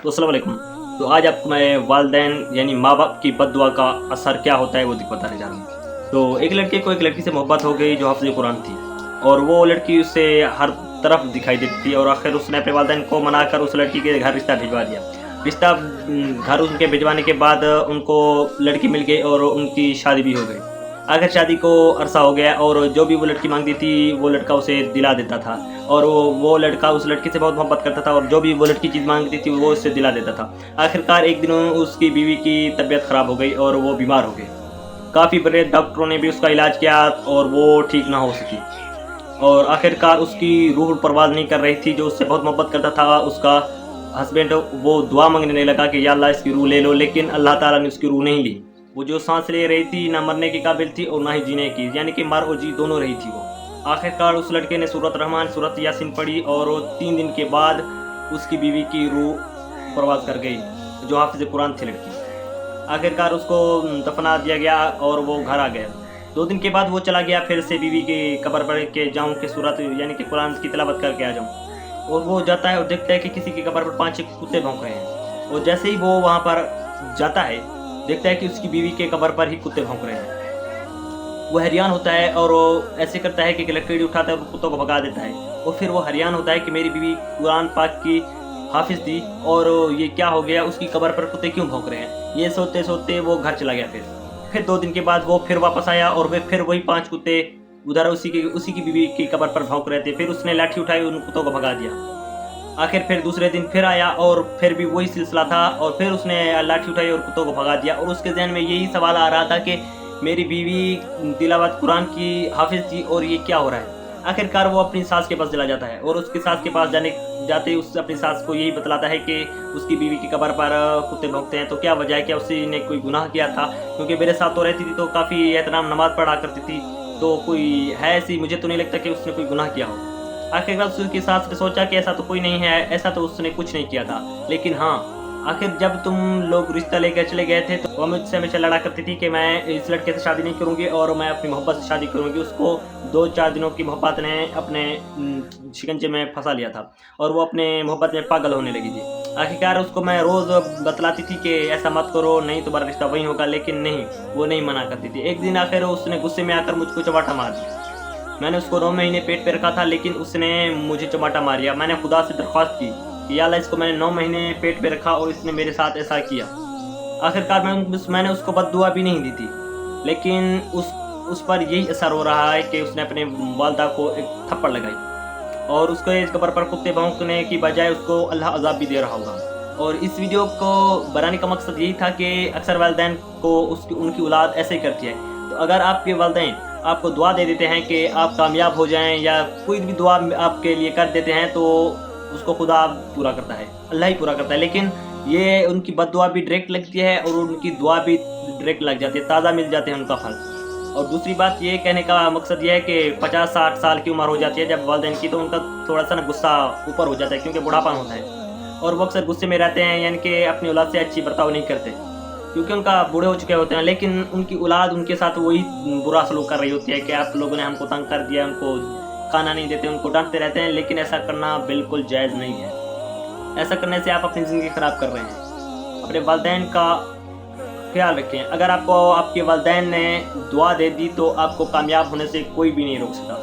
تو السلام علیکم۔ تو آج آپ کو میں والدین یعنی ماں باپ کی بد دعا کا اثر کیا ہوتا ہے وہ بتانے جا رہا ہوں۔ تو ایک لڑکے کو ایک لڑکی سے محبت ہو گئی جو حافظ قرآن تھی، اور وہ لڑکی اس سے ہر طرف دکھائی دیتی تھی، اور آخر اس نے اپنے والدین کو منا کر اس لڑکی کے گھر رشتہ بھجوا دیا۔ رشتہ گھر ان کے بھجوانے کے بعد ان کو لڑکی مل گئی اور ان کی شادی بھی ہو گئی۔ آخر شادی کو عرصہ ہو گیا، اور جو بھی وہ لڑکی مانگتی تھی وہ لڑکا اسے دلا دیتا تھا، اور وہ لڑکا اس لڑکی سے بہت محبت کرتا تھا، اور جو بھی وہ لڑکی چیز مانگتی تھی وہ اس سے دلا دیتا تھا۔ آخرکار ایک دن اس کی بیوی کی طبیعت خراب ہو گئی اور وہ بیمار ہو گئی۔ کافی بڑے ڈاکٹروں نے بھی اس کا علاج کیا اور وہ ٹھیک نہ ہو سکی، اور آخرکار اس کی روح پرواز نہیں کر رہی تھی۔ جو اس سے بہت محبت کرتا تھا اس کا ہسبینڈ، وہ دعا مانگنے لگا کہ یا اللہ اس کی روح لے لو، لیکن اللہ تعالیٰ نے اس کی روح نہیں لی۔ وہ جو سانس لے رہی تھی نہ مرنے کے قابل تھی اور نہ ہی جینے کی، یعنی کہ مر اور جی دونوں رہی تھی وہ۔ آخرکار اس لڑکے نے سورۃ رحمان، سورۃ یاسین پڑھی، اور 3 دن کے بعد اس کی بیوی کی روح پرواز کر گئی جو حافظ قرآن تھی لڑکی۔ آخرکار اس کو دفنا دیا گیا اور وہ گھر آ گیا۔ 2 دن کے بعد وہ چلا گیا پھر سے بیوی کی قبر پر کہ جاؤں کہ سورت یعنی کہ قرآن کی تلاوت کر کے آ جاؤں، اور وہ جاتا ہے اور دیکھتا ہے کہ کسی کی قبر پر 5 کتے بھونک رہے ہیں، اور جیسے ہی وہ وہاں پر جاتا ہے دیکھتا ہے کہ اس کی بیوی کے قبر پر ہی کتے بھونک رہے ہیں۔ وہ حیران ہوتا ہے اور وہ ایسے کرتا ہے کہ لکڑی اٹھاتا ہے اور کتوں کو بھگا دیتا ہے، اور پھر وہ حیران ہوتا ہے کہ میری بیوی قرآن پاک کی حافظ تھی اور یہ کیا ہو گیا، اس کی قبر پر کتے کیوں بھونک رہے ہیں۔ یہ سوچتے سوچتے وہ گھر چلا گیا۔ پھر 2 دن کے بعد وہ پھر واپس آیا اور وہ پھر وہی 5 کتے ادھر اسی کی بیوی کی قبر پر بھونک رہے تھے۔ پھر اس نے لاٹھی اٹھائی ان کتوں کو بھگا دیا۔ آخر پھر دوسرے دن پھر آیا اور پھر بھی وہی سلسلہ تھا، اور پھر اس نے لاٹھی اٹھائی اور کتوں کو بھگا دیا، اور اس کے ذہن میں یہی سوال آ رہا تھا کہ میری بیوی تلاوت قرآن کی حافظ تھی اور یہ کیا ہو رہا ہے۔ آخرکار وہ اپنی ساس کے پاس چلا جاتا ہے، اور اس کی ساس کے پاس جاتے اس اپنی ساس کو یہی بتلاتا ہے کہ اس کی بیوی کی قبر پر کتے بھونکتے ہیں، تو کیا وجہ ہے، کیا اسی نے کوئی گناہ کیا تھا، کیونکہ میرے ساتھ تو رہتی تھی تو کافی احترام نماز پڑھا کرتی تھی، تو کوئی ہے ایسی، مجھے تو نہیں لگتا کہ اس نے کوئی گناہ کیا ہو۔ آخر اس کی ساس نے سوچا کہ ایسا تو کوئی نہیں ہے، ایسا تو اس نے کچھ نہیں کیا تھا، لیکن ہاں آخر جب تم لوگ رشتہ لے کر چلے گئے تھے تو وہ مجھ سے ہمیشہ لڑا کرتی تھی کہ میں اس لڑکے سے شادی نہیں کروں گی اور میں اپنی محبت سے شادی کروں گی۔ اس کو 2-4 دنوں کی محبت نے اپنے شکنجے میں پھنسا لیا تھا، اور وہ اپنے محبت میں پاگل ہونے لگی تھی۔ آخرکار اس کو میں روز بتلاتی تھی کہ ایسا مت کرو، نہیں تمہارا رشتہ وہی ہوگا، لیکن نہیں، وہ نہیں منع کرتی تھی۔ ایک دن آخر اس نے غصے میں آ کر مجھ کو چماٹا مار دیا۔ میں نے اس کو 9 مہینے پیٹ پہ رکھا تھا، لیکن اس نے مجھے چماٹا ماریا۔ میں نے خدا سے درخواست کی کہ یا اللہ اس کو میں نے 9 مہینے پیٹ پہ رکھا اور اس نے میرے ساتھ ایسا کیا۔ آخرکار میں نے اس کو بد دعا بھی نہیں دی تھی، لیکن اس پر یہی اثر ہو رہا ہے کہ اس نے اپنے والدہ کو ایک تھپڑ لگائی، اور اس کو اس قبر پر کتے بھونکنے کی بجائے اس کو اللہ عذاب بھی دے رہا ہوگا۔ اور اس ویڈیو کو بنانے کا مقصد یہی تھا کہ اکثر والدین کو ان کی اولاد ایسے ہی کرتی ہے، تو اگر آپ کے والدین آپ کو دعا دے دیتے ہیں کہ آپ کامیاب ہو جائیں، یا کوئی بھی دعا آپ کے لیے کر دیتے ہیں، تو اس کو خدا پورا کرتا ہے، اللہ ہی پورا کرتا ہے، لیکن یہ ان کی بد دعا بھی ڈائریکٹ لگتی ہے اور ان کی دعا بھی ڈائریکٹ لگ جاتی ہے، تازہ مل جاتے ہیں ان کا پھل۔ اور دوسری بات یہ کہنے کا مقصد یہ ہے کہ 50-60 سال کی عمر ہو جاتی ہے جب والدین کی، تو ان کا تھوڑا سا غصہ اوپر ہو جاتا ہے، کیونکہ بڑھاپا ہوتا ہے، اور وہ اکثر غصے میں رہتے ہیں، یعنی کہ اپنی اولاد سے اچھی برتاؤ نہیں کرتے، کیونکہ ان کا بوڑھے ہو چکے ہوتے ہیں، لیکن ان کی اولاد ان کے ساتھ وہی برا سلوک کر رہی ہوتی ہے کہ آپ لوگوں نے ہم کو تنگ کر دیا، ان کو کھانا نہیں دیتے، ان کو ڈانٹتے رہتے ہیں، لیکن ایسا کرنا بالکل جائز نہیں ہے۔ ایسا کرنے سے آپ اپنی زندگی خراب کر رہے ہیں۔ اپنے والدین کا خیال رکھیں، اگر آپ کو آپ کے والدین نے دعا دے دی تو آپ کو کامیاب ہونے سے کوئی بھی نہیں روک سکتا۔